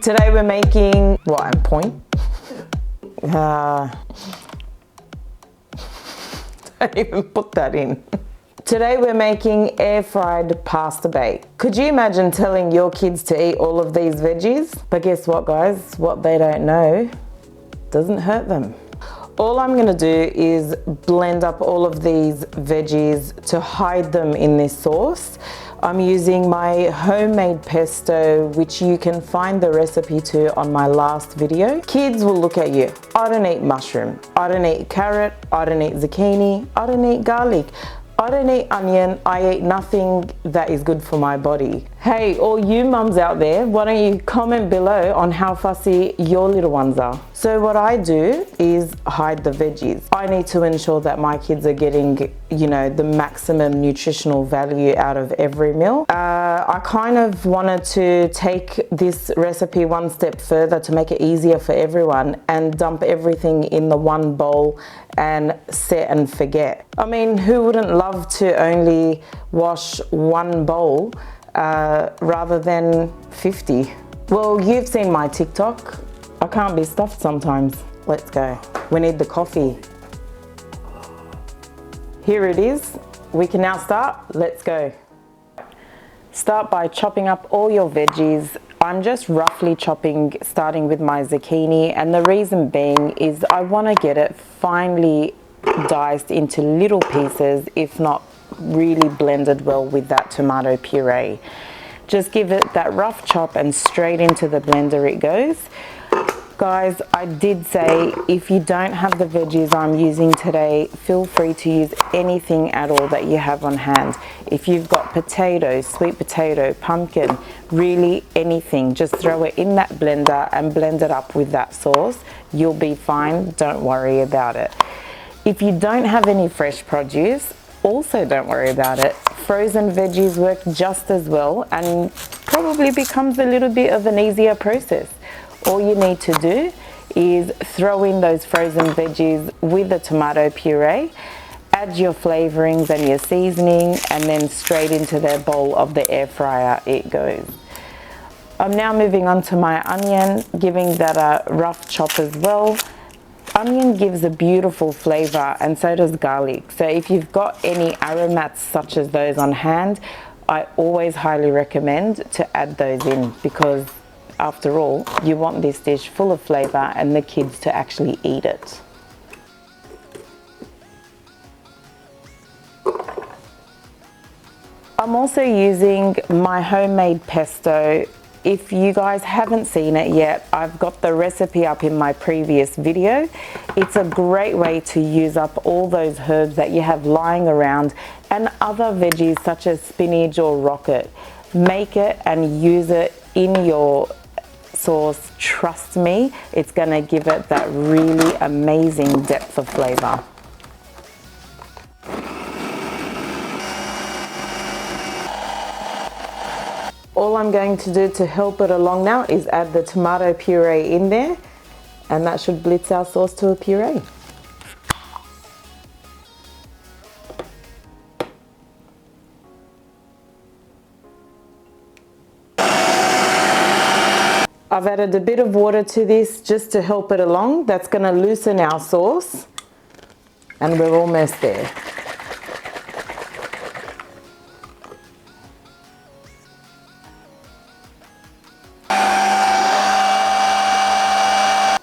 Today we're making, what, and point? Don't even put that in. Today we're making air fried pasta bake. Could you imagine telling your kids to eat all of these veggies? But guess what, guys? What they don't know doesn't hurt them. All I'm gonna do is blend up all of these veggies to hide them in this sauce. I'm using my homemade pesto, which you can find the recipe to on my last video. Kids will look at you. I don't eat mushroom. I don't eat carrot. I don't eat zucchini. I don't eat garlic. I don't eat onion. I eat nothing that is good for my body. Hey, all you mums out there, why don't you comment below on how fussy your little ones are? So what I do is hide the veggies. I need to ensure that my kids are getting, you know, the maximum nutritional value out of every meal. I kind of wanted to take this recipe one step further to make it easier for everyone and dump everything in the one bowl and set and forget. I mean, who wouldn't love to only wash one bowl rather than 50? Well, you've seen my TikTok. I can't be stuffed sometimes. Let's go. We need the coffee. Here it is. We can now start. Let's go. Start by chopping up all your veggies. I'm just roughly chopping, starting with my zucchini, and the reason being is I want to get it finely diced into little pieces, if not really blended well with that tomato puree. Just give it that rough chop and straight into the blender it goes. Guys, I did say if you don't have the veggies I'm using today, feel free to use anything at all that you have on hand. If you've got potatoes, sweet potato, pumpkin, really anything, just throw it in that blender and blend it up with that sauce. You'll be fine, don't worry about it. If you don't have any fresh produce, also don't worry about it. Frozen veggies work just as well and probably becomes a little bit of an easier process. All you need to do is throw in those frozen veggies with the tomato puree, add your flavorings and your seasoning, and then straight into the bowl of the air fryer it goes. I'm now moving on to my onion, giving that a rough chop as well. Onion gives a beautiful flavor, and so does garlic. So if you've got any aromats such as those on hand, I always highly recommend to add those in, because after all, you want this dish full of flavor and the kids to actually eat it. I'm also using my homemade pesto. If you guys haven't seen it yet, I've got the recipe up in my previous video. It's a great way to use up all those herbs that you have lying around and other veggies such as spinach or rocket. Make it and use it in your sauce. Trust me, it's gonna give it that really amazing depth of flavor. All I'm going to do to help it along now is add the tomato puree in there, and that should blitz our sauce to a puree. I've added a bit of water to this just to help it along. That's going to loosen our sauce, and we're almost there.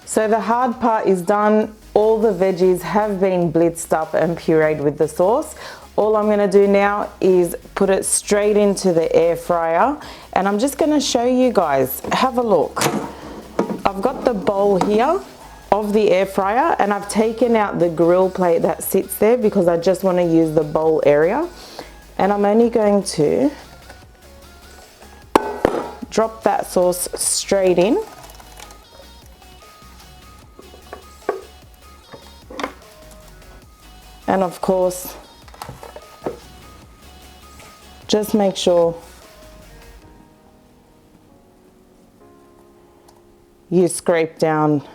So the hard part is done. All the veggies have been blitzed up and pureed with the sauce. All I'm going to do now is put it straight into the air fryer, and I'm just going to show you guys. Have a look. I've got the bowl here of the air fryer, and I've taken out the grill plate that sits there because I just want to use the bowl area, and I'm only going to drop that sauce straight in. And of course, just make sure you scrape down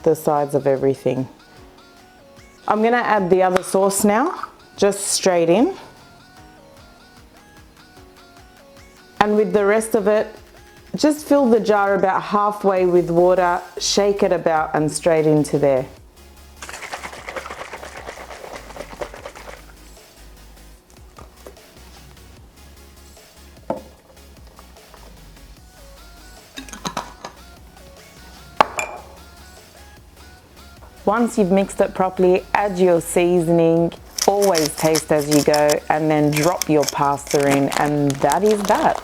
the sides of everything. I'm gonna add the other sauce now, just straight in. And with the rest of it, Just fill the jar about halfway with water, shake it about and straight into there. Once you've mixed it properly, add your seasoning, always taste as you go, and then drop your pasta in, and that is that.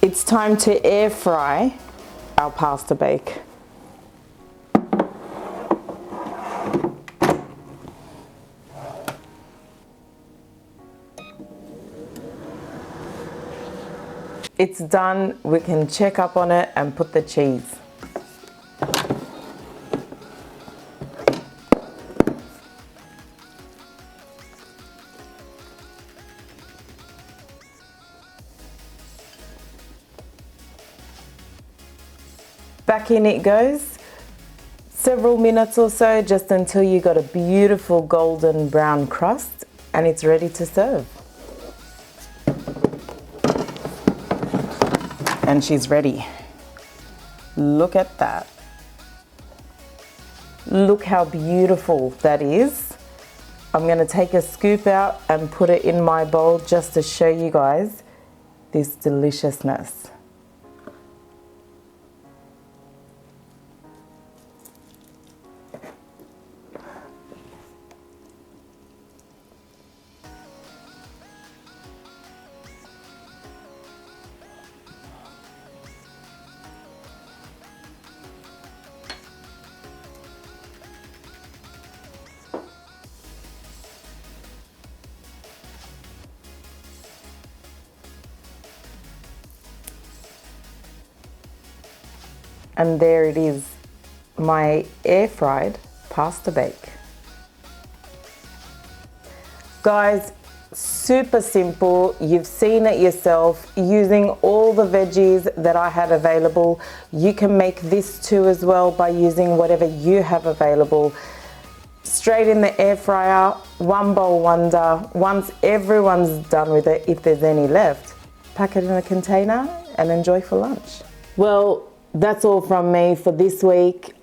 It's time to air fry our pasta bake. It's done, we can check up on it and put the cheese. Back in it goes, several minutes or so, just until you got a beautiful golden brown crust and it's ready to serve. And she's ready. Look at that. Look how beautiful that is. I'm gonna take a scoop out and put it in my bowl just to show you guys this deliciousness. And there it is, my air fried pasta bake. Guys, super simple. You've seen it yourself. Using all the veggies that I had available, you can make this too as well by using whatever you have available. Straight in the air fryer, one bowl wonder. Once everyone's done with it, if there's any left, pack it in a container and enjoy for lunch. Well, that's all from me for this week.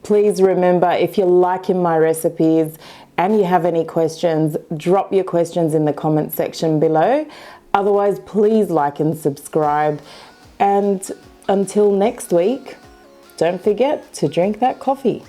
Please remember, if you're liking my recipes and you have any questions, drop your questions in the comment section below. Otherwise, please like and subscribe. And until next week, don't forget to drink that coffee.